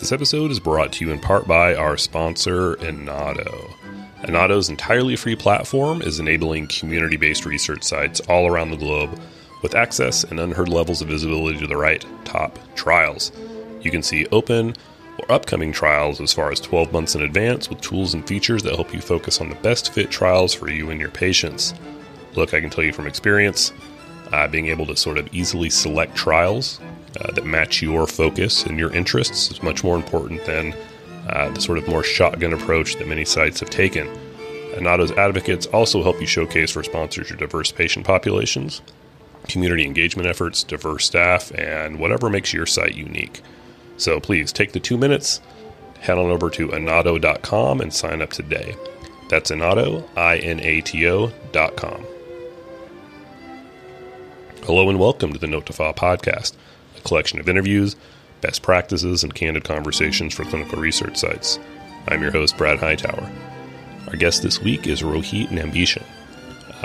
This episode is brought to you in part by our sponsor, Inado. Inado's entirely free platform is enabling community-based research sites all around the globe with access and unheard levels of visibility to the right top trials. You can see open or upcoming trials as far as 12 months in advance with tools and features that help you focus on the best fit trials for you and your patients. Look, I can tell you from experience, being able to sort of easily select trials that match your focus and your interests is much more important than the sort of more shotgun approach that many sites have taken. Inado's advocates also help you showcase for sponsors your diverse patient populations, community engagement efforts, diverse staff, and whatever makes your site unique. So please take the 2 minutes, head on over to inado.com and sign up today. That's Inado, INATO.com. Hello and welcome to the Note to File podcast, a collection of interviews, best practices, and candid conversations for clinical research sites. I'm your host, Brad Hightower. Our guest this week is Rohit Nambisan.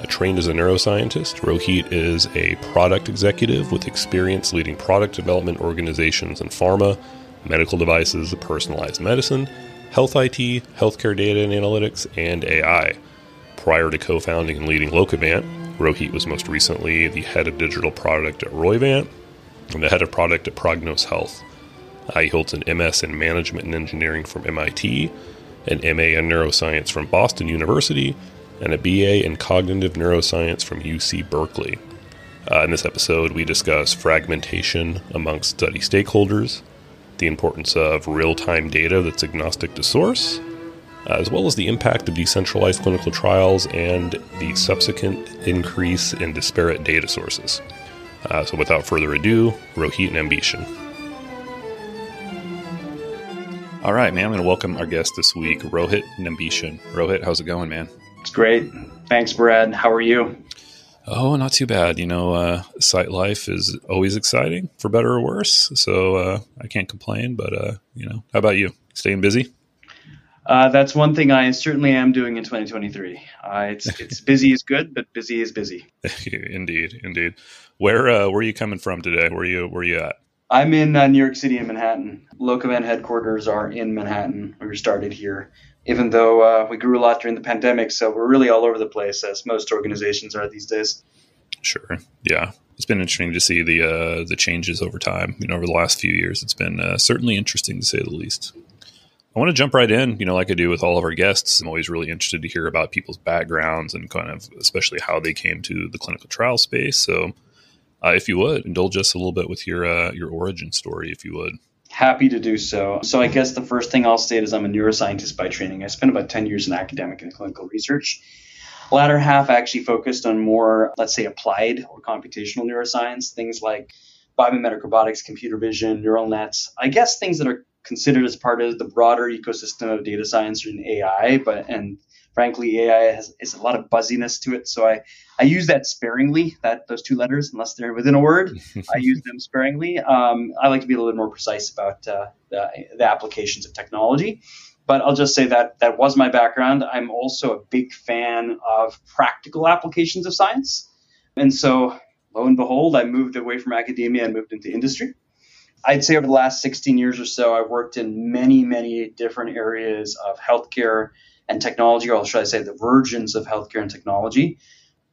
Trained as a neuroscientist, Rohit is a product executive with experience leading product development organizations in pharma, medical devices, personalized medicine, health IT, healthcare data and analytics, and AI. Prior to co-founding and leading Lokavant, Rohit was most recently the head of digital product at Roivant and the head of product at Prognos Health. He holds an MS in Management and Engineering from MIT, an MA in Neuroscience from Boston University, and a BA in Cognitive Neuroscience from UC Berkeley. In this episode, we discuss fragmentation amongst study stakeholders, the importance of real-time data that's agnostic to source, as well as the impact of decentralized clinical trials and the subsequent increase in disparate data sources. So without further ado, Rohit Nambisan. All right, man, I'm going to welcome our guest this week, Rohit Nambisan. Rohit, how's it going, man? It's great. Thanks, Brad. How are you? Oh, not too bad. Site life is always exciting, for better or worse. So I can't complain, but, how about you? Staying busy? That's one thing I certainly am doing in 2023. It's busy is good, but busy is busy. Indeed. Where are you coming from today? Where are you at? I'm in New York City and Manhattan. Lokavant headquarters are in Manhattan. We were started here, even though we grew a lot during the pandemic. So we're really all over the place, as most organizations are these days. Sure. Yeah. It's been interesting to see the changes over time. Over the last few years, it's been certainly interesting to say the least. I want to jump right in, like I do with all of our guests. I'm always really interested to hear about people's backgrounds and kind of especially how they came to the clinical trial space. So if you would, indulge us a little bit with your origin story, if you would. Happy to do so. So I guess the first thing I'll state is I'm a neuroscientist by training. I spent about 10 years in academic and clinical research. Latter half actually focused on more, let's say, applied or computational neuroscience, things like biomimetic robotics, computer vision, neural nets. I guess things that are considered as part of the broader ecosystem of data science and AI, and frankly, AI is a lot of buzziness to it. So I use that sparingly, those two letters, unless they're within a word, I use them sparingly. I like to be a little bit more precise about the applications of technology. But I'll just say that was my background. I'm also a big fan of practical applications of science. And so, lo and behold, I moved away from academia and moved into industry. I'd say over the last 16 years or so, I've worked in many, many different areas of healthcare and technology, or should I say the versions of healthcare and technology.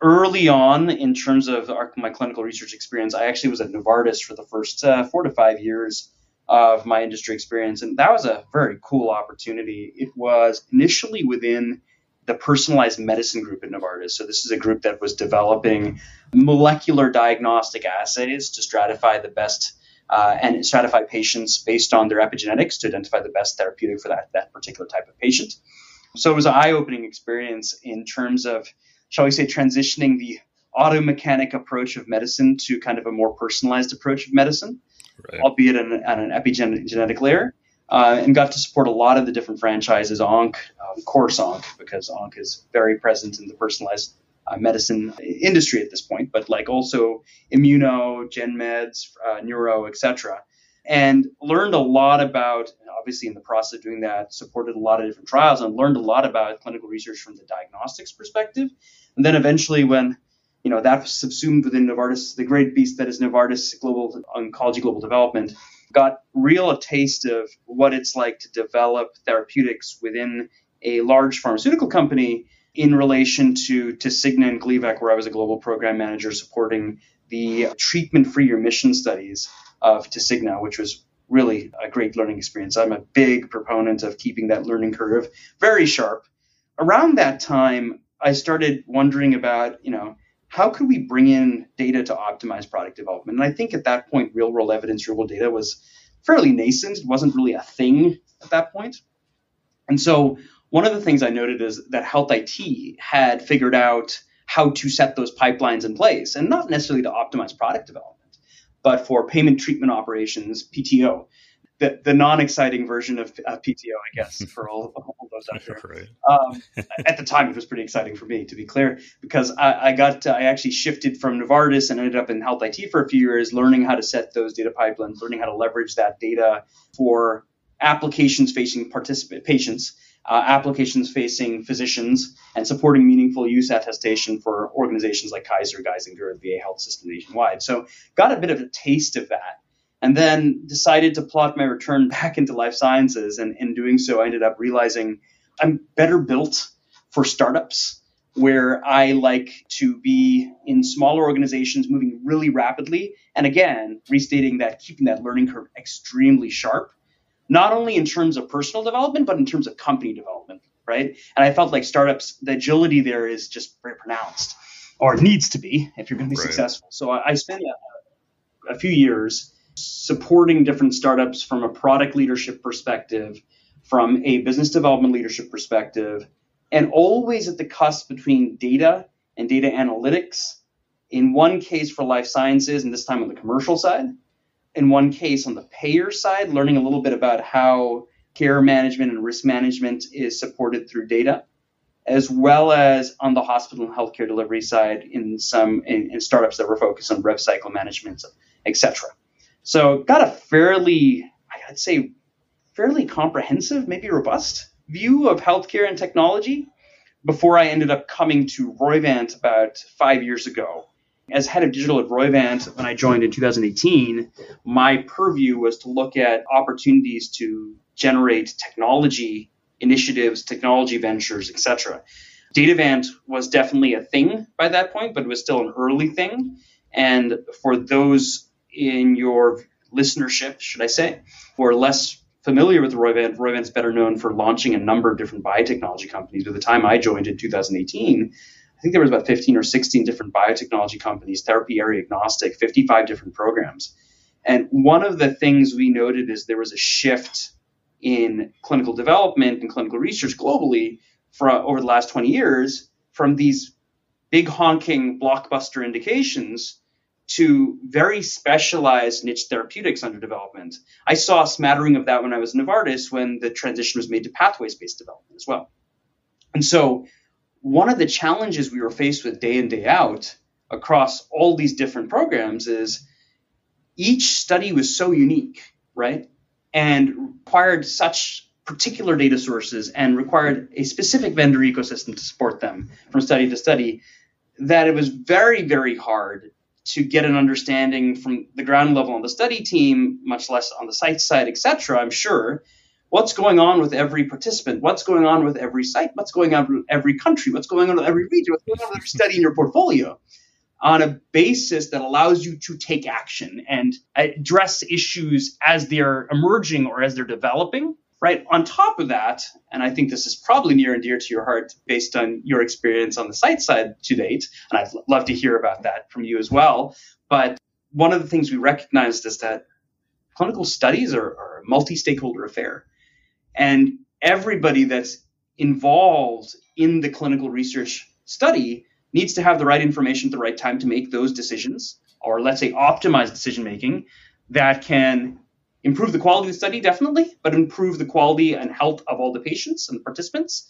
Early on, in terms of my clinical research experience, I actually was at Novartis for the first 4 to 5 years of my industry experience, and that was a very cool opportunity. It was initially within the personalized medicine group at Novartis. So this is a group that was developing molecular diagnostic assays to stratify the best and stratify patients based on their epigenetics to identify the best therapeutic for that particular type of patient. So it was an eye-opening experience in terms of, shall we say, transitioning the automechanic approach of medicine to kind of a more personalized approach of medicine, right, albeit on an epigenetic layer, and got to support a lot of the different franchises, of course ONC, because ONC is very present in the personalized medicine industry at this point, but like also immuno, gen meds, neuro, etc. And learned a lot about, obviously in the process of doing that, supported a lot of different trials and learned a lot about clinical research from the diagnostics perspective. And then eventually when, that was subsumed within Novartis, the great beast that is Novartis Global Oncology Global Development, got a taste of what it's like to develop therapeutics within a large pharmaceutical company in relation to Cigna and Gleevec, where I was a global program manager supporting the treatment-free remission studies of Cigna, which was really a great learning experience. I'm a big proponent of keeping that learning curve very sharp. Around that time, I started wondering about, how could we bring in data to optimize product development? And I think at that point, real-world evidence, real-world data was fairly nascent. It wasn't really a thing at that point. And so one of the things I noted is that Health IT had figured out how to set those pipelines in place, and not necessarily to optimize product development, but for payment treatment operations, PTO, the non-exciting version of PTO, I guess, for all those out there. Right. At the time, it was pretty exciting for me, to be clear, because I actually shifted from Novartis and ended up in Health IT for a few years, learning how to set those data pipelines, learning how to leverage that data for applications facing patients, applications facing physicians, and supporting meaningful use attestation for organizations like Kaiser, Geisinger, and VA Health System nationwide. So got a bit of a taste of that. And then decided to plot my return back into life sciences. And in doing so, I ended up realizing I'm better built for startups where I like to be in smaller organizations moving really rapidly. And again, restating that, keeping that learning curve extremely sharp, not only in terms of personal development, but in terms of company development, right? And I felt like startups, the agility there is just very pronounced, or needs to be if you're going to be successful. So I spent a few years supporting different startups from a product leadership perspective, from a business development leadership perspective, and always at the cusp between data and data analytics. In one case for life sciences, and this time on the commercial side. In one case on the payer side, learning a little bit about how care management and risk management is supported through data, as well as on the hospital and healthcare delivery side in startups that were focused on rev cycle management, et cetera. So got a fairly comprehensive, maybe robust view of healthcare and technology before I ended up coming to Roivant about 5 years ago. As head of digital at Roivant, when I joined in 2018, my purview was to look at opportunities to generate technology initiatives, technology ventures, et cetera. Datavant was definitely a thing by that point, but it was still an early thing. And for those in your listenership, should I say, who are less familiar with Roivant, Roivant's better known for launching a number of different biotechnology companies. By the time I joined in 2018, I think there was about 15 or 16 different biotechnology companies, therapy area agnostic, 55 different programs. And one of the things we noted is there was a shift in clinical development and clinical research globally over the last 20 years from these big honking blockbuster indications to very specialized niche therapeutics under development. I saw a smattering of that when I was in Novartis, when the transition was made to pathways-based development as well. And so one of the challenges we were faced with day in, day out across all these different programs is each study was so unique, right? And required such particular data sources and required a specific vendor ecosystem to support them from study to study, that it was very, very hard to get an understanding from the ground level on the study team, much less on the site side, et cetera, I'm sure, what's going on with every participant, what's going on with every site, what's going on with every country, what's going on with every region, what's going on with every study in your portfolio, on a basis that allows you to take action and address issues as they're emerging or as they're developing. Right. On top of that, and I think this is probably near and dear to your heart based on your experience on the site side to date, and I'd love to hear about that from you as well. But one of the things we recognized is that clinical studies are a multi-stakeholder affair. And everybody that's involved in the clinical research study needs to have the right information at the right time to make those decisions, or let's say optimize decision making that can improve the quality of the study, definitely, but improve the quality and health of all the patients and participants,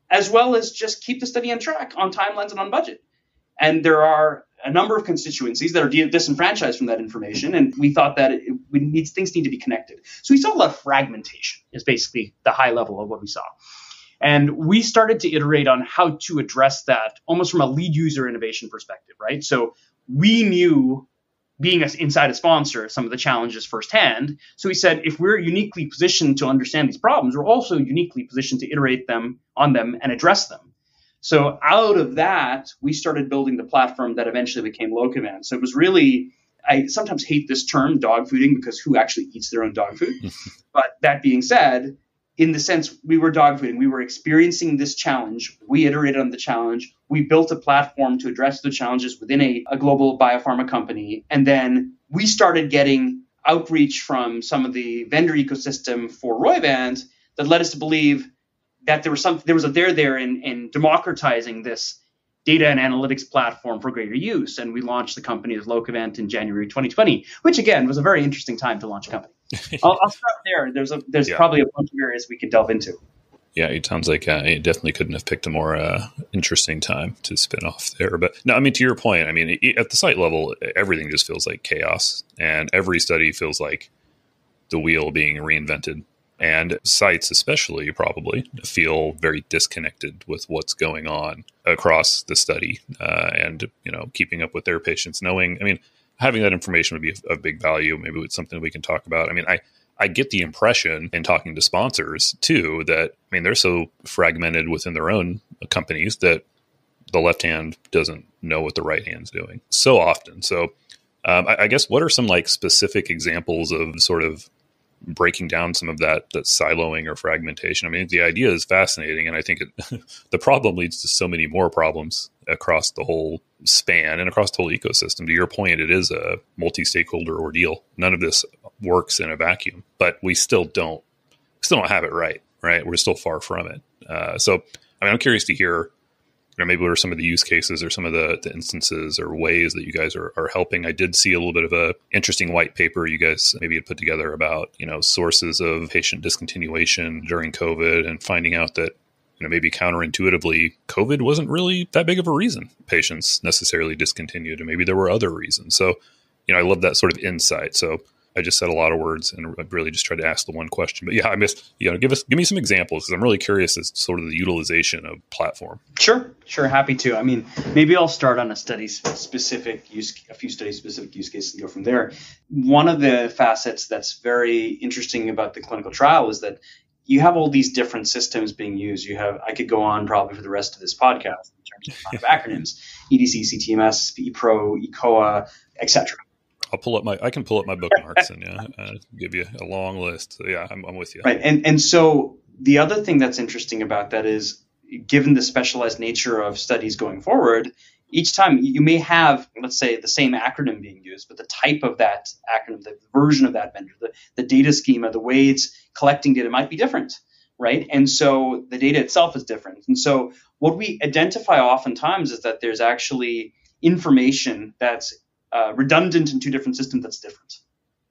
as well as just keep the study on track, on timelines and on budget. And there are a number of constituencies that are disenfranchised from that information, and we thought that things need to be connected. So we saw a lot of fragmentation is basically the high level of what we saw. And we started to iterate on how to address that almost from a lead user innovation perspective, right? So we knew being inside a sponsor, some of the challenges firsthand. So he said, if we're uniquely positioned to understand these problems, we're also uniquely positioned to iterate on them and address them. So out of that, we started building the platform that eventually became Lokavant. So it was really, I sometimes hate this term, dog fooding, because who actually eats their own dog food? But that being said, in the sense we were dog fooding, we were experiencing this challenge. We iterated on the challenge. We built a platform to address the challenges within a global biopharma company. And then we started getting outreach from some of the vendor ecosystem for Roivant that led us to believe that there was a there in democratizing this data and analytics platform for greater use. And we launched the company as Lokavant in January 2020, which again was a very interesting time to launch a company. I'll start there. There's probably a bunch of areas we could delve into. Yeah, it sounds like it definitely couldn't have picked a more interesting time to spin off there. But no, I mean, to your point, I mean, at the site level, everything just feels like chaos, and every study feels like the wheel being reinvented. And sites especially probably feel very disconnected with what's going on across the study and, keeping up with their patients, knowing, I mean, having that information would be of big value. Maybe it's something we can talk about. I mean, I get the impression in talking to sponsors too, that, I mean, they're so fragmented within their own companies that the left hand doesn't know what the right hand's doing so often. So I guess what are some like specific examples of sort of breaking down some of that siloing or fragmentation? I mean, the idea is fascinating, and I think the problem leads to so many more problems across the whole span and across the whole ecosystem. To your point, it is a multi-stakeholder ordeal. None of this works in a vacuum, but we still don't have it right? We're still far from it. So, I mean, I'm curious to hear, maybe what are some of the use cases or some of the instances or ways that you guys are helping. I did see a little bit of a interesting white paper you guys maybe had put together about, sources of patient discontinuation during COVID, and finding out that, maybe counterintuitively, COVID wasn't really that big of a reason patients necessarily discontinued, and maybe there were other reasons. So, I love that sort of insight. So I just said a lot of words and really just tried to ask the one question. But yeah, I missed, give me some examples, because I'm really curious as to sort of the utilization of platform. Sure. Happy to. I mean, maybe I'll start on a few study-specific use cases and go from there. One of the facets that's very interesting about the clinical trial is that you have all these different systems being used. I could go on probably for the rest of this podcast in terms of acronyms: EDC, CTMS, ePro, ECOA, etc. I can pull up my bookmarks and give you a long list. So yeah, I'm with you. Right. And so the other thing that's interesting about that is, given the specialized nature of studies going forward, each time you may have, let's say, the same acronym being used, but the type of that acronym, the version of that vendor, the data schema, the way it's collecting data might be different, right? And so the data itself is different. And so what we identify oftentimes is that there's actually information that's redundant in two different systems that's different,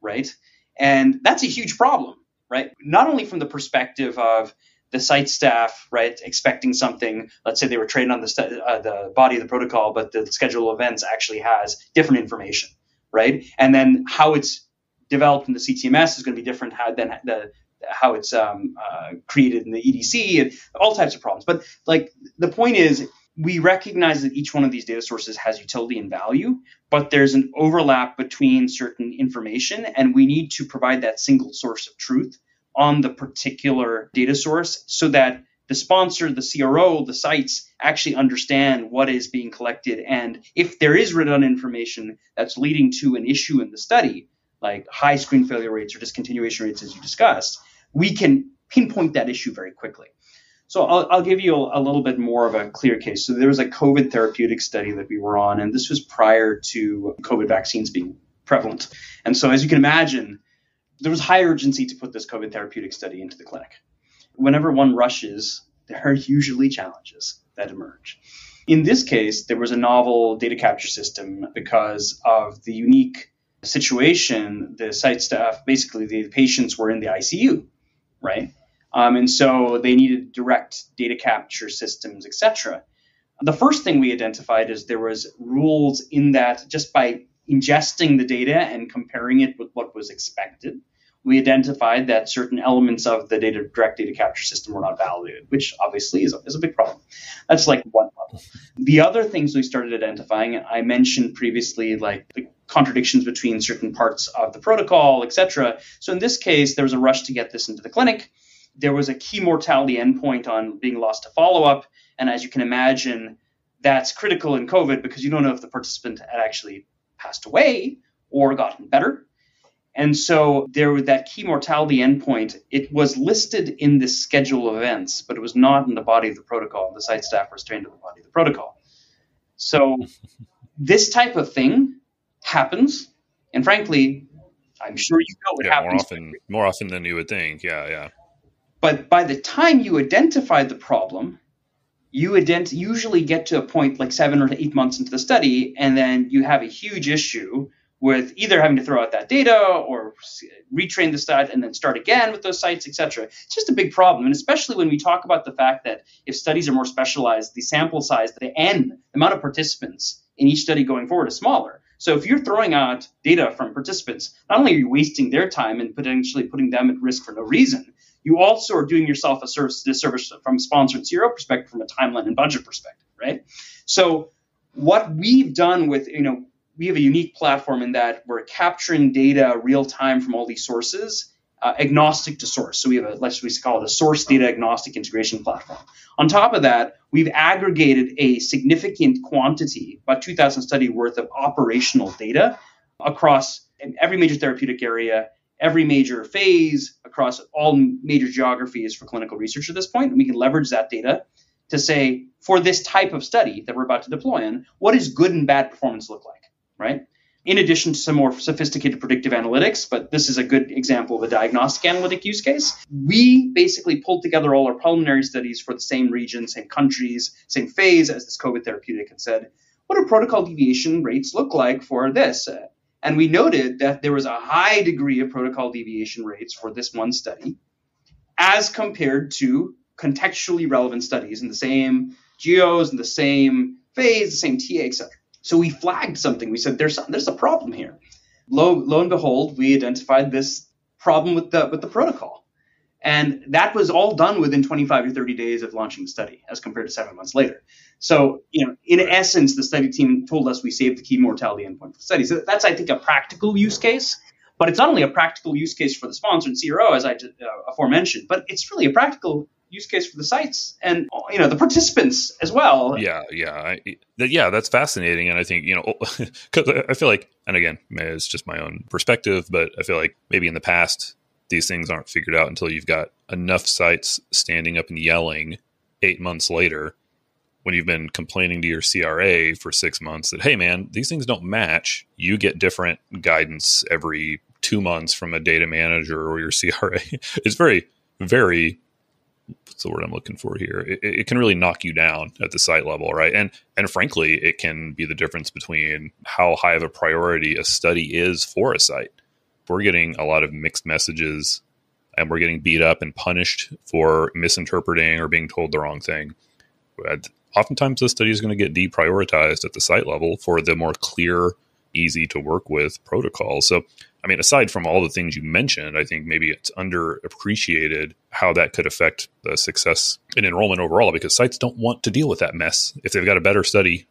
right? And that's a huge problem, right? Not only from the perspective of the site staff, right, expecting something. Let's say they were trained on the body of the protocol, but the schedule of events actually has different information, right? And then how it's developed in the CTMS is going to be different than how it's created in the EDC, and all types of problems. But like the point is, we recognize that each one of these data sources has utility and value, but there's an overlap between certain information, and we need to provide that single source of truth on the particular data source so that the sponsor, the CRO, the sites actually understand what is being collected. And if there is redundant information that's leading to an issue in the study, like high screen failure rates or discontinuation rates, as you discussed, we can pinpoint that issue very quickly. So I'll give you a little bit more of a clear case. So there was a COVID therapeutic study that we were on, and this was prior to COVID vaccines being prevalent. And so as you can imagine, there was high urgency to put this COVID therapeutic study into the clinic. Whenever one rushes, there are usually challenges that emerge. In this case, there was a novel data capture system because of the unique situation. The site staff, basically the patients were in the ICU, right? And so they needed direct data capture systems, etc. The first thing we identified is there was rules in that just by ingesting the data and comparing it with what was expected, we identified that certain elements of the direct data capture system were not validated, which obviously is a big problem. That's like one level. The other things we started identifying, I mentioned previously, like the contradictions between certain parts of the protocol, etc. So in this case, there was a rush to get this into the clinic. There was a key mortality endpoint on being lost to follow-up. And as you can imagine, that's critical in COVID because you don't know if the participant had actually passed away or gotten better. And so there was that key mortality endpoint. It was listed in the schedule of events, but it was not in the body of the protocol. The site staff was trained in the body of the protocol. So this type of thing happens. And frankly, I'm sure you know it happens. More often than you would think. Yeah. But by the time you identify the problem, you usually get to a point like 7 or 8 months into the study, and then you have a huge issue with either having to throw out that data or retrain the site and then start again with those sites, etc. It's just a big problem. And especially when we talk about the fact that if studies are more specialized, the sample size, the amount of participants in each study going forward is smaller. So if you're throwing out data from participants, not only are you wasting their time and potentially putting them at risk for no reason, you also are doing yourself a disservice from a sponsor and CRO perspective, from a timeline and budget perspective, right? So what we've done with, we have a unique platform in that we're capturing data real time from all these sources, agnostic to source. So we have let's call it a source data agnostic integration platform. On top of that, we've aggregated a significant quantity, about 2,000 study worth of operational data across every major therapeutic area, every major phase, across all major geographies for clinical research at this point. And we can leverage that data to say, for this type of study that we're about to deploy in, what does good and bad performance look like, right? In addition to some more sophisticated predictive analytics, but this is a good example of a diagnostic analytic use case. We basically pulled together all our preliminary studies for the same region, same countries, same phase as this COVID therapeutic, and said, what do protocol deviation rates look like for this? And we noted that there was a high degree of protocol deviation rates for this one study as compared to contextually relevant studies in the same geos, in the same phase, the same TA, etc. So we flagged something. We said, there's a problem here. Lo and behold, we identified this problem with the protocol. And that was all done within 25 to 30 days of launching the study as compared to 7 months later. So, in essence, the study team told us we saved the key mortality endpoint for the study. So that's, I think, a practical use case. But it's not only a practical use case for the sponsor and CRO, as I aforementioned, but it's really a practical use case for the sites and the participants as well. Yeah, that's fascinating. And I think because I feel like, and again, it's just my own perspective, but I feel like maybe in the past these things aren't figured out until you've got enough sites standing up and yelling 8 months later, when you've been complaining to your CRA for 6 months that, hey man, these things don't match. You get different guidance every 2 months from a data manager or your CRA. It's very, very, what's the word I'm looking for here? It can really knock you down at the site level, right? And frankly, it can be the difference between how high of a priority a study is for a site. We're getting a lot of mixed messages and we're getting beat up and punished for misinterpreting or being told the wrong thing. Oftentimes, the study is going to get deprioritized at the site level for the more clear, easy to work with protocols. So, I mean, aside from all the things you mentioned, I think maybe it's underappreciated how that could affect the success in enrollment overall, because sites don't want to deal with that mess if they've got a better study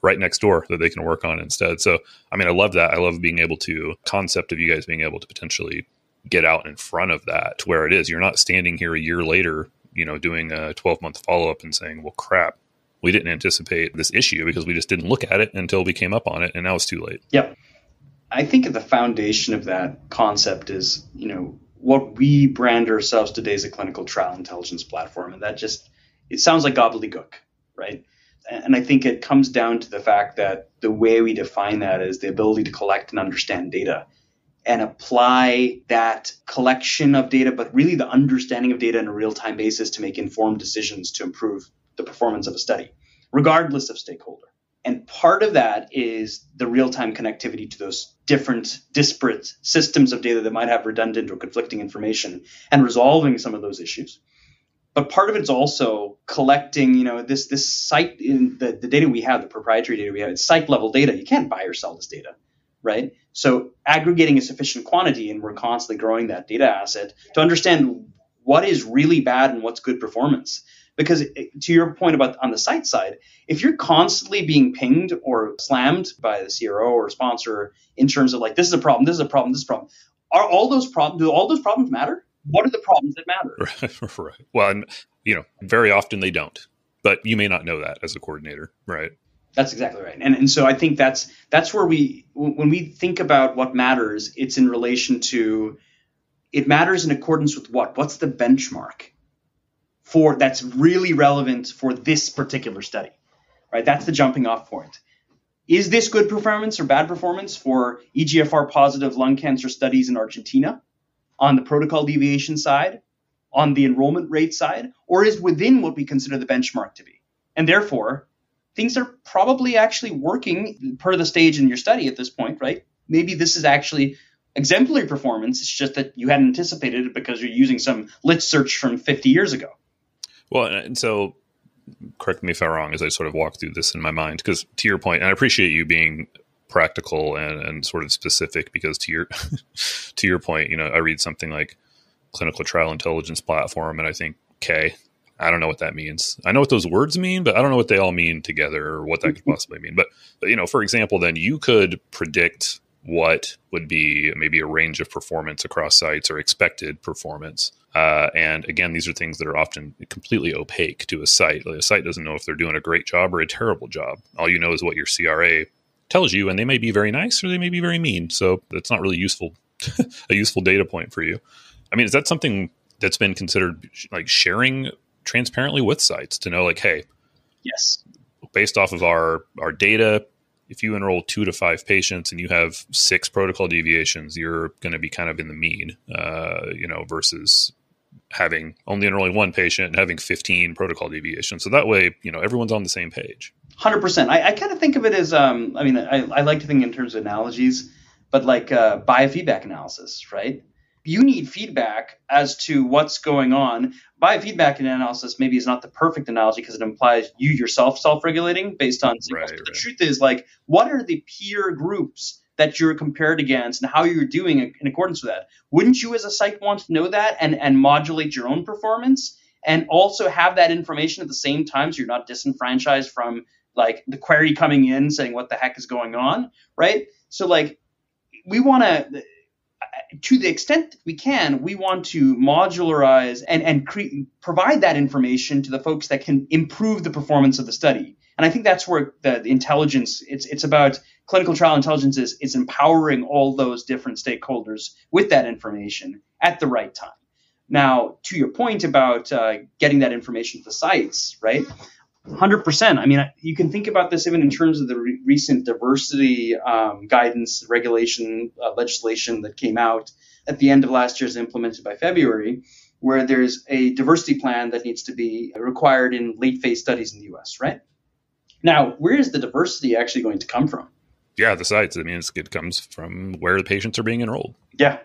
right next door that they can work on instead. So, I mean, I love that. I love being able to, concept of you guys being able to potentially get out in front of that to where it is. You're not standing here a year later, doing a 12-month follow-up and saying, well, crap, we didn't anticipate this issue because we just didn't look at it until we came up on it, and now it's too late. Yep. I think at the foundation of that concept is, what we brand ourselves today as a clinical trial intelligence platform. And that just, it sounds like gobbledygook, right? And I think it comes down to the fact that the way we define that is the ability to collect and understand data and apply that collection of data, but really the understanding of data on a real-time basis to make informed decisions to improve the performance of a study, regardless of stakeholder. And part of that is the real-time connectivity to those different disparate systems of data that might have redundant or conflicting information and resolving some of those issues. But part of it's also collecting, this site, in the data we have, the proprietary data we have, it's site-level data. You can't buy or sell this data, right? So aggregating a sufficient quantity, and we're constantly growing that data asset to understand what is really bad and what's good performance. Because to your point about on the site side, if you're constantly being pinged or slammed by the CRO or sponsor in terms of like, this is a problem, this is a problem, this is a problem, do all those problems matter? What are the problems that matter? Right. Well, and, very often they don't, but you may not know that as a coordinator, right? That's exactly right. And so I think that's where when we think about what matters, it's in relation to, it matters in accordance with what? What's the benchmark for that's really relevant for this particular study, right? That's the jumping off point. Is this good performance or bad performance for EGFR positive lung cancer studies in Argentina on the protocol deviation side, on the enrollment rate side, or is within what we consider the benchmark to be? And therefore, things are probably actually working per the stage in your study at this point, right? Maybe this is actually exemplary performance. It's just that you hadn't anticipated it because you're using some lit search from 50 years ago. Well, and so correct me if I'm wrong as I sort of walk through this in my mind, because to your point, and I appreciate you being practical and sort of specific, because to your point, I read something like clinical trial intelligence platform and I think, okay, I don't know what that means. I know what those words mean, but I don't know what they all mean together or what that could possibly mean. But for example, then you could predict what would be maybe a range of performance across sites or expected performance. And again, these are things that are often completely opaque to a site. Like a site doesn't know if they're doing a great job or a terrible job. All you know is what your CRA tells you, and they may be very nice or they may be very mean. So that's not really useful, a useful data point for you. I mean, is that something that's been considered, like sharing transparently with sites to know, like, hey, yes, based off of our data, if you enroll 2 to 5 patients and you have 6 protocol deviations, you're going to be kind of in the mean, versus having only enrolling 1 patient and having 15 protocol deviations. So that way, everyone's on the same page. 100%. I kind of think of it as, I like to think in terms of analogies, but like biofeedback analysis, right? You need feedback as to what's going on. Biofeedback analysis maybe is not the perfect analogy because it implies you yourself self-regulating based on signals. Right, but the truth is, like, what are the peer groups that you're compared against and how you're doing in accordance with that? Wouldn't you as a site want to know that and modulate your own performance and also have that information at the same time so you're not disenfranchised from like the query coming in saying what the heck is going on, right? So like we want to the extent that we can, we want to modularize and provide that information to the folks that can improve the performance of the study. And I think that's where the intelligence, it's about clinical trial intelligence is empowering all those different stakeholders with that information at the right time. Now, to your point about getting that information to the sites, right? 100%. I mean, you can think about this even in terms of the recent diversity guidance, regulation, legislation that came out at the end of last year, is implemented by February, where there's a diversity plan that needs to be required in late phase studies in the US, right? Now, where is the diversity actually going to come from? Yeah, the sites. I mean, it comes from where the patients are being enrolled. Yeah.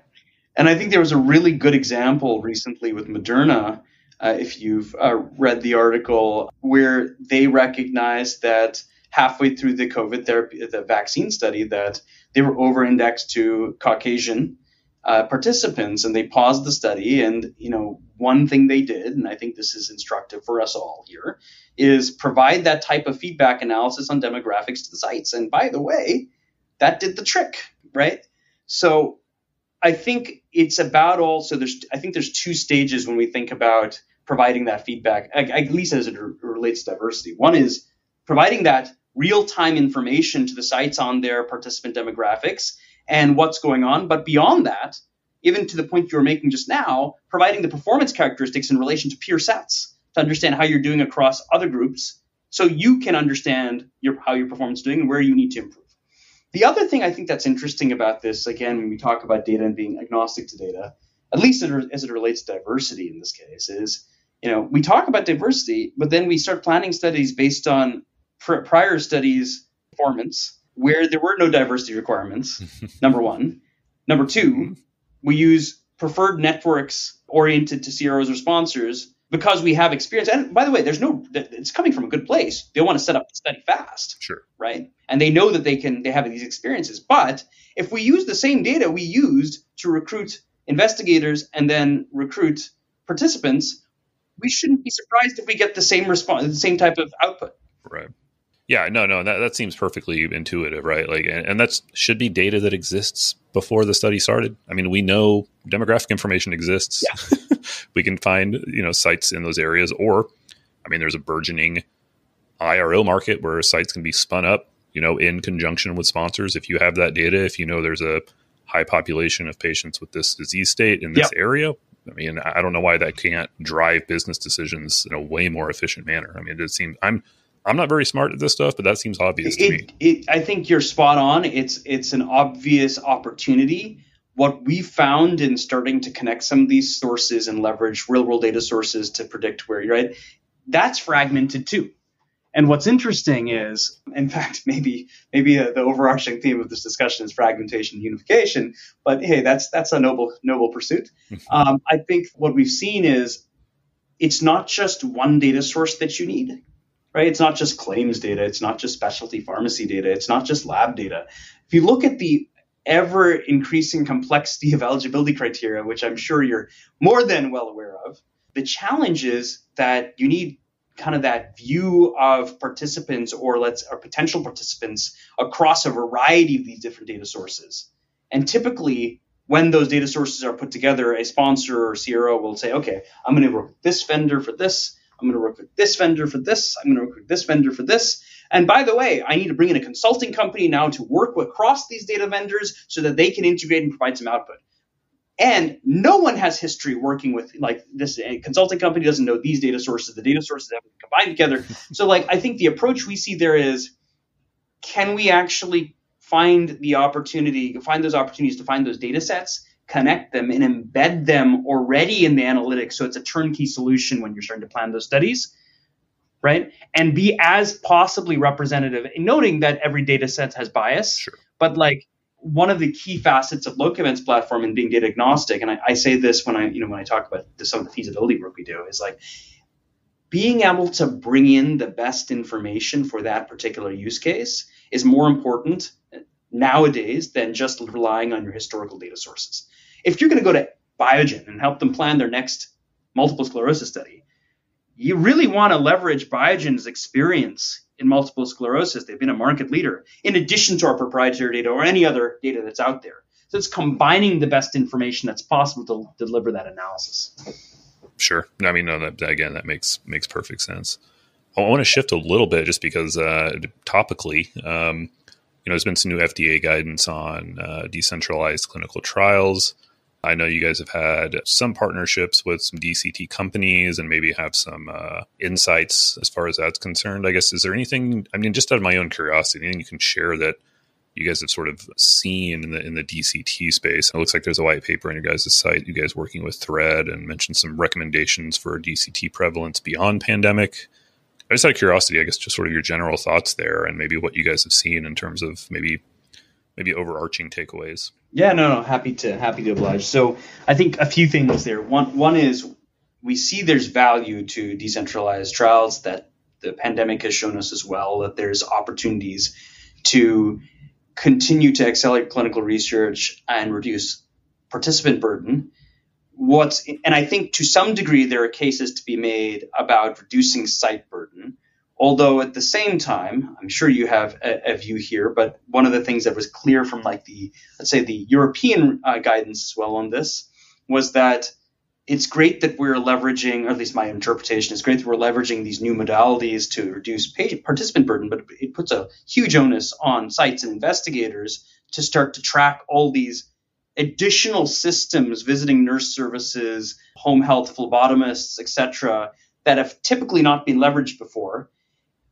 And I think there was a really good example recently with Moderna, if you've read the article, where they recognized that halfway through the COVID therapy, the vaccine study, that they were over-indexed to Caucasian participants, and they paused the study. And, one thing they did, and I think this is instructive for us all here, is provide that type of feedback analysis on demographics to the sites. And by the way, that did the trick, right? So I think it's about also, there's 2 stages when we think about providing that feedback, at least as it relates to diversity. One is providing that real-time information to the sites on their participant demographics and what's going on. But beyond that, even to the point you were making just now, providing the performance characteristics in relation to peer sets to understand how you're doing across other groups so you can understand how your performance is doing and where you need to improve. The other thing I think that's interesting about this, again, when we talk about data and being agnostic to data, at least as it relates to diversity in this case, is, we talk about diversity, but then we start planning studies based on prior studies' performance where there were no diversity requirements, number one. Number two, we use preferred networks oriented to CROs or sponsors because we have experience. And by the way, it's coming from a good place. They want to set up the study fast. Sure. Right. And they know that they have these experiences. But if we use the same data we used to recruit investigators and then recruit participants, we shouldn't be surprised if we get the same response, the same type of output. Right. Yeah, no, that seems perfectly intuitive, right? Like, and that should be data that exists before the study started. I mean, we know demographic information exists. Yeah. We can find, sites in those areas, or, I mean, there's a burgeoning IRO market where sites can be spun up, in conjunction with sponsors. If you have that data, if you know there's a high population of patients with this disease state in this area, I mean, I don't know why that can't drive business decisions in a way more efficient manner. I mean, it seems I'm not very smart at this stuff, but that seems obvious to me. I think you're spot on. It's an obvious opportunity. What we found in starting to connect some of these sources and leverage real world data sources to predict where you're at, that's fragmented too. And what's interesting is, in fact, maybe the overarching theme of this discussion is fragmentation and unification. But hey, that's a noble pursuit. I think what we've seen is it's not just one data source that you need, right? It's not just claims data. It's not just specialty pharmacy data. It's not just lab data. If you look at the ever increasing complexity of eligibility criteria, which I'm sure you're more than well aware of, the challenge is that you need kind of that view of participants or potential participants across a variety of these different data sources. And typically, when those data sources are put together, a sponsor or CRO will say, okay, I'm going to work with this vendor for this. I'm going to work with this vendor for this. I'm going to work with this vendor for this. And by the way, I need to bring in a consulting company now to work across these data vendors so that they can integrate and provide some output. And no one has history working with like this. A consulting company doesn't know these data sources. The data sources have been combined together. So I think the approach we see there is, can we actually find those opportunities to find those data sets, connect them, and embed them already in the analytics so it's a turnkey solution when you're starting to plan those studies, right? And be as possibly representative, noting that every data set has bias. Sure. But one of the key facets of Lokavant's platform and being data agnostic, and I say this when I talk about some of the feasibility work we do, is being able to bring in the best information for that particular use case is more important nowadays than just relying on your historical data sources. If you're going to go to Biogen and help them plan their next multiple sclerosis study, you really want to leverage Biogen's experience in multiple sclerosis. They've been a market leader in addition to our proprietary data or any other data that's out there. So it's combining the best information that's possible to deliver that analysis. Sure. I mean, no, that makes perfect sense. I want to shift a little bit just because topically, there's been some new FDA guidance on decentralized clinical trials. I know you guys have had some partnerships with some DCT companies and maybe have some insights as far as that's concerned. I guess, is there anything, just out of my own curiosity, anything you can share that you guys have sort of seen in the DCT space? It looks like there's a white paper on your guys' site, you guys working with Thread, and mentioned some recommendations for DCT prevalence beyond pandemic. I just out of curiosity, I guess, just sort of your general thoughts there and maybe what you guys have seen in terms of maybe overarching takeaways. Yeah, no, happy to oblige. So I think a few things there. One is we see there's value to decentralized trials, that the pandemic has shown us as well, that there's opportunities to continue to accelerate clinical research and reduce participant burden. And I think to some degree there are cases to be made about reducing site burden. Although at the same time, I'm sure you have a view here, but one of the things that was clear from the European guidance as well on this was that it's great that we're leveraging, or at least my interpretation is great that we're leveraging these new modalities to reduce participant burden, but it puts a huge onus on sites and investigators to start to track all these additional systems, visiting nurse services, home health phlebotomists, etc., that have typically not been leveraged before.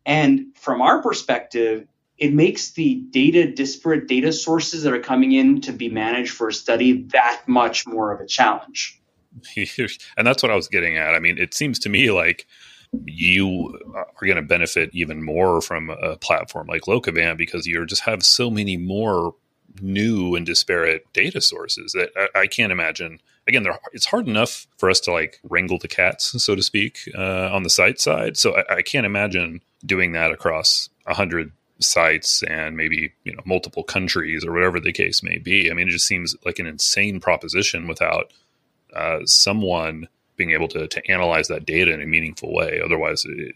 And from our perspective, it makes the disparate data sources that are coming in to be managed for a study that much more of a challenge. And that's what I was getting at. I mean, it seems to me like you are going to benefit even more from a platform like Lokavant because you just have so many more new and disparate data sources that I can't imagine. Again, it's hard enough for us to wrangle the cats, so to speak, on the site side. So I can't imagine doing that across 100 sites and maybe multiple countries or whatever the case may be. I mean, it just seems like an insane proposition without someone being able to analyze that data in a meaningful way. Otherwise, it,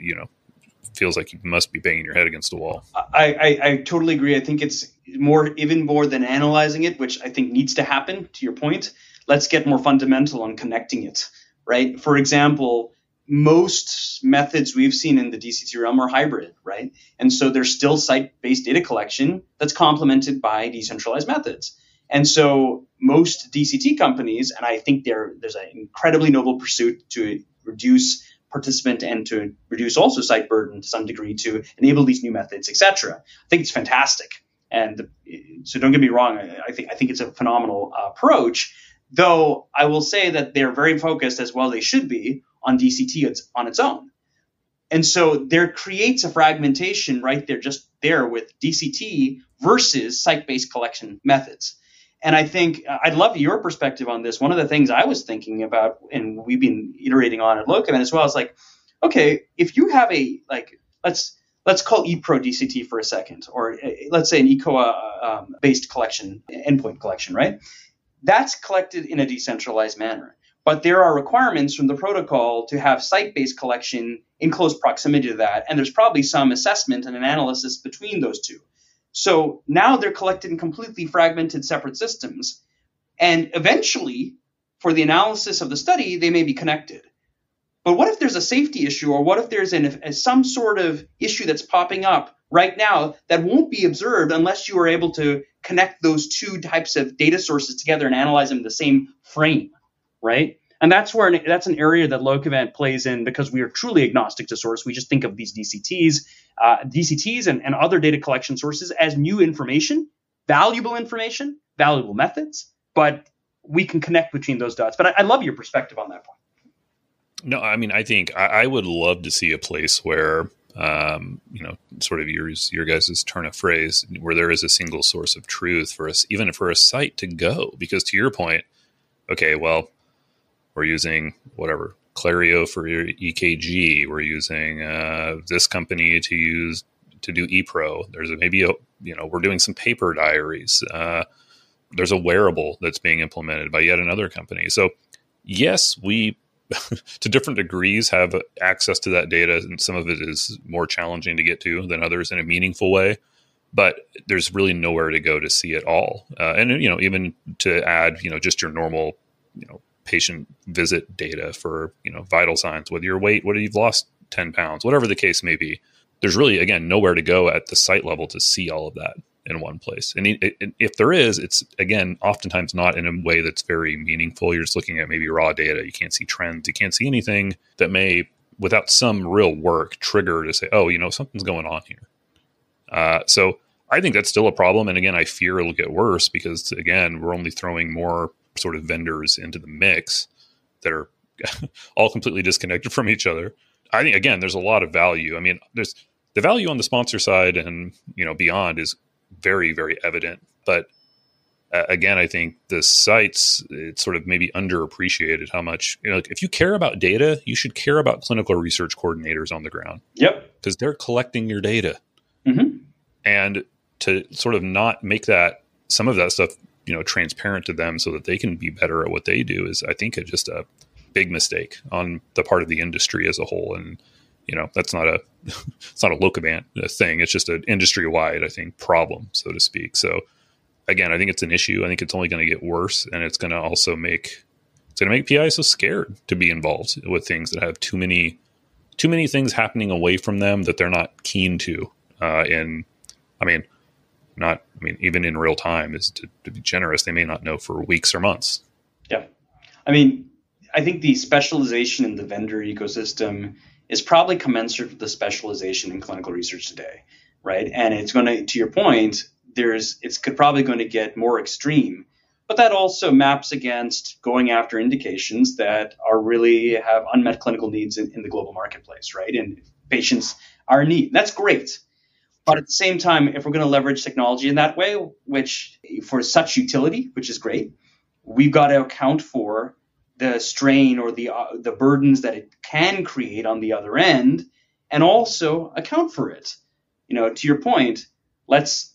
feels like you must be banging your head against a wall. I totally agree. I think it's even more than analyzing it, which I think needs to happen, to your point. Let's get more fundamental on connecting it, right? For example, most methods we've seen in the DCT realm are hybrid, right? And so there's still site-based data collection that's complemented by decentralized methods. And so most DCT companies, and I think there's an incredibly noble pursuit to reduce participant and to reduce also site burden to some degree to enable these new methods, etc. I think it's fantastic. And so don't get me wrong, I think it's a phenomenal approach, though I will say that they're very focused, as well they should be, on DCT on its own. And so there creates a fragmentation right there, just there with DCT versus site-based collection methods. And I think I'd love your perspective on this. One of the things I was thinking about, and we've been iterating on at Lokavant as well, is like, okay, if you have let's call ePro DCT for a second, or let's say an eCOA based collection, endpoint collection, right? That's collected in a decentralized manner. But there are requirements from the protocol to have site-based collection in close proximity to that. And there's probably some assessment and an analysis between those two. So now they're collected in completely fragmented separate systems. And eventually, for the analysis of the study, they may be connected. But what if there's a safety issue, or what if there's some sort of issue that's popping up right now that won't be observed unless you are able to connect those two types of data sources together and analyze them in the same frame, right? And that's an area that Lokavant plays in, because we are truly agnostic to source. We just think of these DCTs and other data collection sources as new information, valuable methods, but we can connect between those dots. But I love your perspective on that point. No, I mean, I think I would love to see a place where, sort of your guys' turn of phrase, where there is a single source of truth for us, even for a site to go. Because to your point, okay, well, we're using whatever, Clario for your EKG. We're using this company to do ePro. There's we're doing some paper diaries. There's a wearable that's being implemented by yet another company. So yes, we, to different degrees, have access to that data, and some of it is more challenging to get to than others in a meaningful way. But there's really nowhere to go to see it all. And even to add, just your normal, patient visit data for, vital signs, whether your weight, whether you've lost 10 pounds, whatever the case may be, there's really, again, nowhere to go at the site level to see all of that in one place. And if there is, it's, again, oftentimes not in a way that's very meaningful. You're just looking at maybe raw data. You can't see trends. You can't see anything that may, without some real work, trigger to say, oh, something's going on here. So I think that's still a problem. And again, I fear it'll get worse because, again, we're only throwing more sort of vendors into the mix that are all completely disconnected from each other. I think, again, there's a lot of value. I mean, there's the value on the sponsor side and, beyond is very, very evident. But again, I think the sites, it's sort of maybe underappreciated how much, if you care about data, you should care about clinical research coordinators on the ground. Yep. Because they're collecting your data. Mm-hmm. And to sort of not make some of that stuff, transparent to them so that they can be better at what they do is, I think, just a big mistake on the part of the industry as a whole. And, that's not it's not a Lokavant thing. It's just an industry-wide, I think, problem, so to speak. So again, I think it's an issue. I think it's only going to get worse, and it's going to also make PIs so scared to be involved with things that have too many things happening away from them that they're not keen to. Even in real time, is to be generous. They may not know for weeks or months. Yeah. I think the specialization in the vendor ecosystem is probably commensurate with the specialization in clinical research today, right? And it's going to your point, it's probably going to get more extreme, but that also maps against going after indications that have unmet clinical needs in the global marketplace, right? And patients are in need. That's great. But at the same time, if we're going to leverage technology in that way, which for such utility, which is great, we've got to account for the strain or the burdens that it can create on the other end, and also account for it. To your point, let's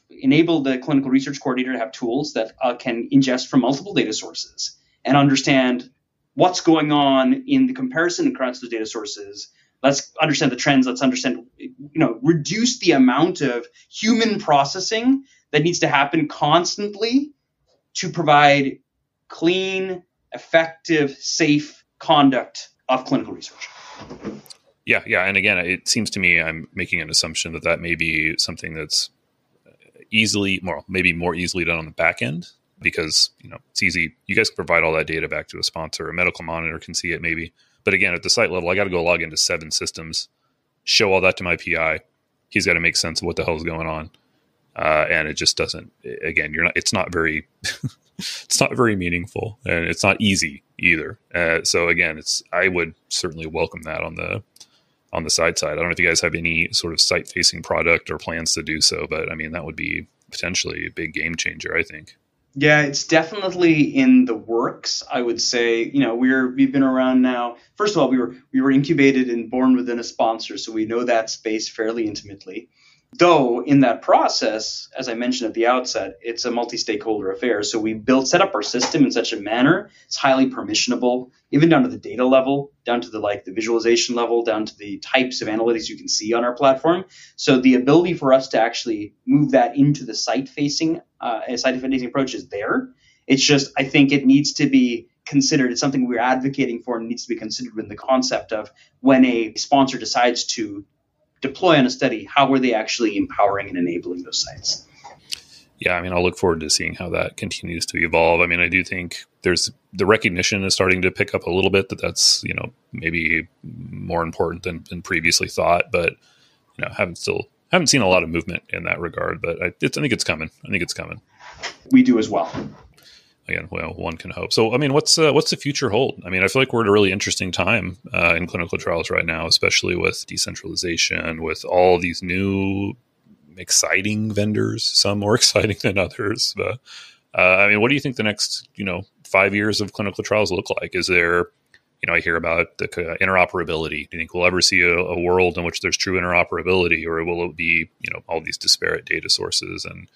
enable the clinical research coordinator to have tools that can ingest from multiple data sources and understand what's going on in the comparison across those data sources. Let's understand the trends. Let's understand, reduce the amount of human processing that needs to happen constantly to provide clean, effective, safe conduct of clinical research. Yeah. And again, it seems to me I'm making an assumption that may be something that's maybe more easily done on the back end because, it's easy. You guys can provide all that data back to a sponsor. A medical monitor can see it maybe. But again, at the site level, I got to go log into 7 systems, show all that to my PI. He's got to make sense of what the hell is going on. And it just doesn't, again, it's not very, it's not very meaningful and it's not easy either. So again, I would certainly welcome that on the side. I don't know if you guys have any sort of site facing product or plans to do so, but I mean, that would be potentially a big game changer, I think. Yeah, it's definitely in the works. I would say, we've been around now. First of all, we were incubated and born within a sponsor, so we know that space fairly intimately. Though in that process, as I mentioned at the outset, it's a multi-stakeholder affair. So we set up our system in such a manner, it's highly permissionable, even down to the data level, down to the visualization level, down to the types of analytics you can see on our platform. So the ability for us to actually move that into the site-facing approach is there. It's just, I think it needs to be considered. It's something we're advocating for and needs to be considered in the concept of when a sponsor decides to deploy on a study, how are they actually empowering and enabling those sites? Yeah, I mean, I'll look forward to seeing how that continues to evolve. I mean, I do think the recognition is starting to pick up a little bit that's, maybe more important than previously thought, but, haven't seen a lot of movement in that regard, but I think it's coming. We do as well. Again, well, one can hope. So, I mean, what's the future hold? I mean, I feel like we're at a really interesting time in clinical trials right now, especially with decentralization, with all these new exciting vendors, some more exciting than others. But, I mean, what do you think the next, 5 years of clinical trials look like? Is there, I hear about the interoperability. Do you think we'll ever see a world in which there's true interoperability, or will it be, all these disparate data sources and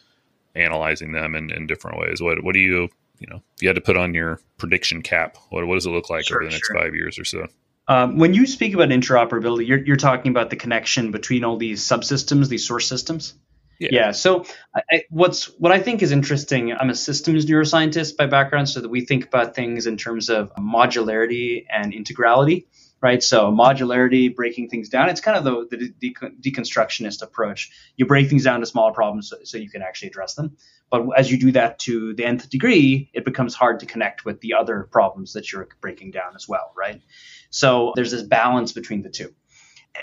analyzing them in different ways? What do you, if you had to put on your prediction cap, what does it look like over the next 5 years or so? When you speak about interoperability, you're talking about the connection between all these subsystems, these source systems. Yeah. So what I think is interesting, I'm a systems neuroscientist by background, so that we think about things in terms of modularity and integrality, right? So modularity, breaking things down, it's kind of the deconstructionist approach. You break things down to smaller problems so you can actually address them. But as you do that to the nth degree, it becomes hard to connect with the other problems that you're breaking down as well, right? So there's this balance between the two.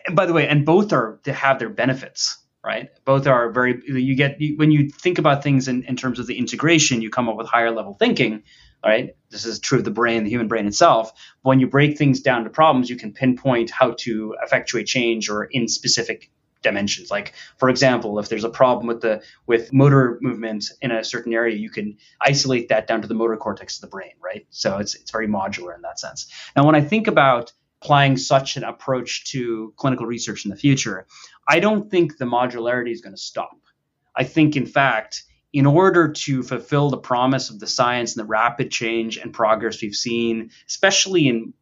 And by the way, and both are to have their benefits, right? Both are when you think about things in terms of the integration, you come up with higher level thinking, right? This is true of the brain, the human brain itself. But when you break things down to problems, you can pinpoint how to effectuate change or in specific dimensions. Like, for example, if there's a problem with motor movement in a certain area, you can isolate that down to the motor cortex of the brain, right? So it's very modular in that sense. Now, when I think about applying such an approach to clinical research in the future, I don't think the modularity is going to stop. I think, in fact, in order to fulfill the promise of the science and the rapid change and progress we've seen, especially in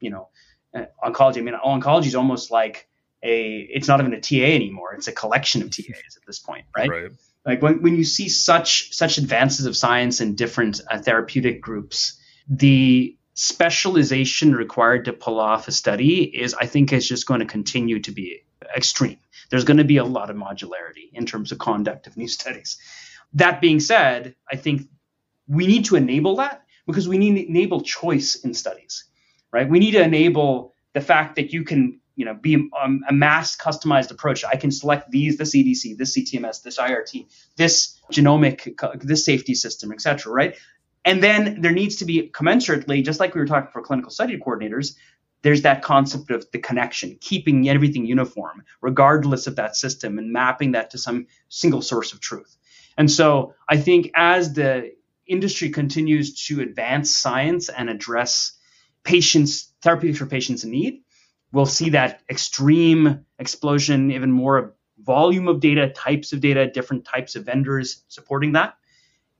oncology. I mean, oncology is almost like it's not even a TA anymore. It's a collection of TAs at this point, right? Right. Like when you see such advances of science in different therapeutic groups, the specialization required to pull off a study I think is just going to continue to be extreme. There's going to be a lot of modularity in terms of conduct of new studies. That being said, I think we need to enable that because we need to enable choice in studies, right? We need to enable the fact that you can, be a mass customized approach. I can select this EDC, this CTMS, this IRT, this genomic, this safety system, et cetera, right? And then there needs to be commensurately, just like we were talking for clinical study coordinators, there's that concept of the connection, keeping everything uniform, regardless of that system, and mapping that to some single source of truth. And so I think as the industry continues to advance science and address therapeutics for patients in need, we'll see that extreme explosion, even more volume of data, types of data, different types of vendors supporting that.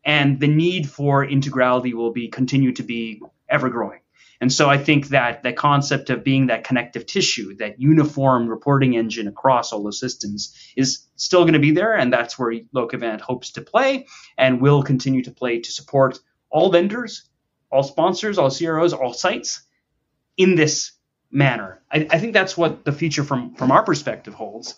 And the need for integrality will continue to be ever growing. And so I think that the concept of being that connective tissue, that uniform reporting engine across all those systems is still going to be there. And that's where Lokavant hopes to play and will continue to play to support all vendors, all sponsors, all CROs, all sites in this manner. I think that's what the future from our perspective holds.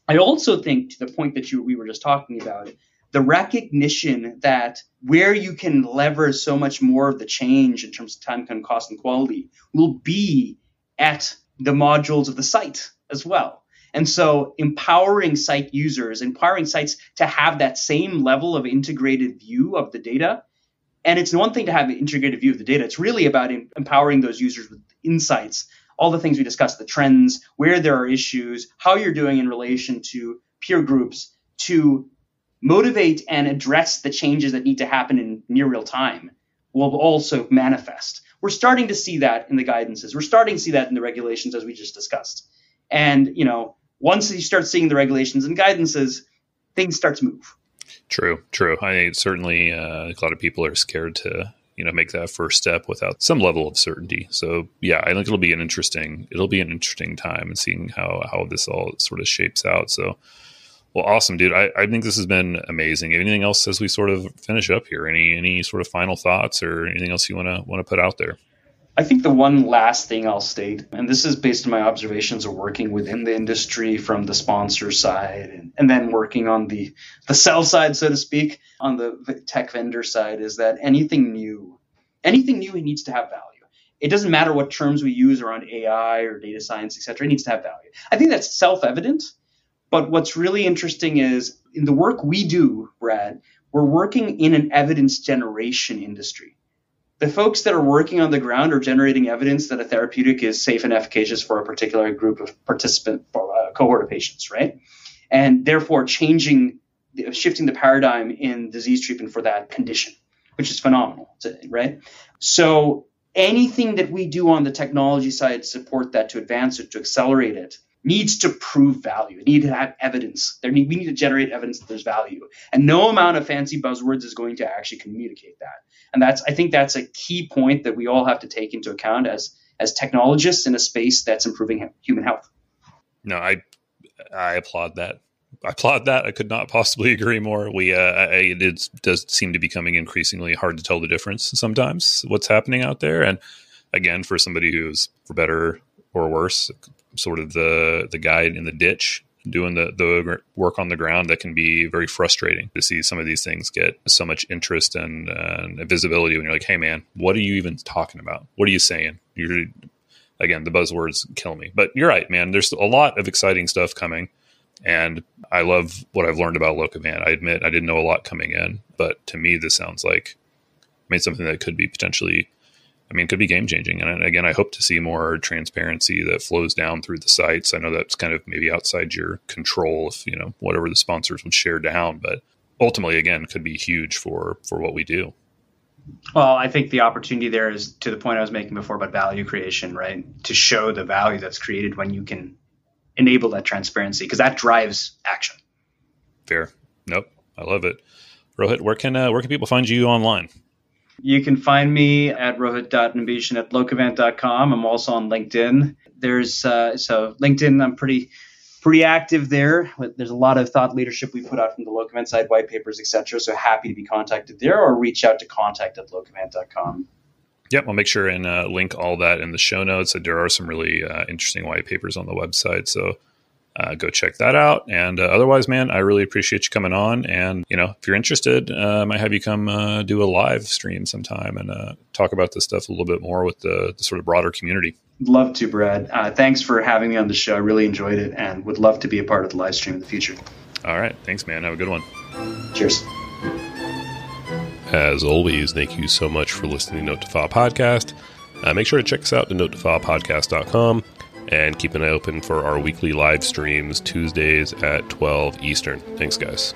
I also think, to the point that we were just talking about, the recognition that where you can lever so much more of the change in terms of time, cost, and quality will be at the modules of the site as well. And so empowering site users, empowering sites to have that same level of integrated view of the data. And it's one thing to have an integrated view of the data. It's really about empowering those users with insights, all the things we discussed, the trends, where there are issues, how you're doing in relation to peer groups, to motivate and address the changes that need to happen in near real time will also manifest. We're starting to see that in the guidances. We're starting to see that in the regulations, as we just discussed. And, once you start seeing the regulations and guidances, things start to move. True. I think certainly a lot of people are scared to, make that first step without some level of certainty. So yeah, I think it'll be an interesting time and seeing how this all sort of shapes out. So, well, awesome, dude. I think this has been amazing. Anything else as we sort of finish up here? Any sort of final thoughts or anything else you want to put out there? I think the one last thing I'll state, and this is based on my observations of working within the industry from the sponsor side and then working on the sell side, so to speak, on the tech vendor side, is that anything new needs to have value. It doesn't matter what terms we use around AI or data science, et cetera, it needs to have value. I think that's self-evident. But what's really interesting is in the work we do, Brad, we're working in an evidence generation industry. The folks that are working on the ground are generating evidence that a therapeutic is safe and efficacious for a particular group of cohort of patients, right? And therefore shifting the paradigm in disease treatment for that condition, which is phenomenal, right? So anything that we do on the technology side to support that, to advance it, to accelerate it, needs to prove value. It needs to have evidence. We need to generate evidence that there's value. And no amount of fancy buzzwords is going to actually communicate that. And I think that's a key point that we all have to take into account as technologists in a space that's improving human health. No, I applaud that. I could not possibly agree more. It does seem to be becoming increasingly hard to tell the difference sometimes what's happening out there. And again, for somebody who's, for better or worse, sort of the guide in the ditch, doing the work on the ground, that can be very frustrating to see some of these things get so much interest and visibility when you're like, hey man, what are you even talking about? What are you saying? Again, the buzzwords kill me, but you're right, man. There's a lot of exciting stuff coming, and I love what I've learned about Lokavant. I admit I didn't know a lot coming in, but to me, this sounds like something that could be potentially, could be game changing. And again, I hope to see more transparency that flows down through the sites. I know that's kind of maybe outside your control if, whatever the sponsors would share down, but ultimately, again, could be huge for what we do. Well, I think the opportunity there is to the point I was making before about value creation, right? To show the value that's created when you can enable that transparency, because that drives action. Fair. Nope. I love it. Rohit, where can people find you online? You can find me at rohit.nambisan at lokavant.com. I'm also on LinkedIn. There's so LinkedIn, I'm pretty active there. There's a lot of thought leadership we put out from the Lokavant side, white papers, etc. So happy to be contacted there, or reach out to contact@lokavant.com. Yep, I'll make sure and link all that in the show notes. There are some really interesting white papers on the website, so go check that out. And otherwise, man, I really appreciate you coming on. And, if you're interested, I might have you come do a live stream sometime and talk about this stuff a little bit more with the sort of broader community. Love to, Brad. Thanks for having me on the show. I really enjoyed it and would love to be a part of the live stream in the future. All right. Thanks, man. Have a good one. Cheers. As always, thank you so much for listening to Note to File Podcast. Make sure to check us out at notetofilepodcast.com and keep an eye open for our weekly live streams Tuesdays at 12 Eastern. Thanks, guys.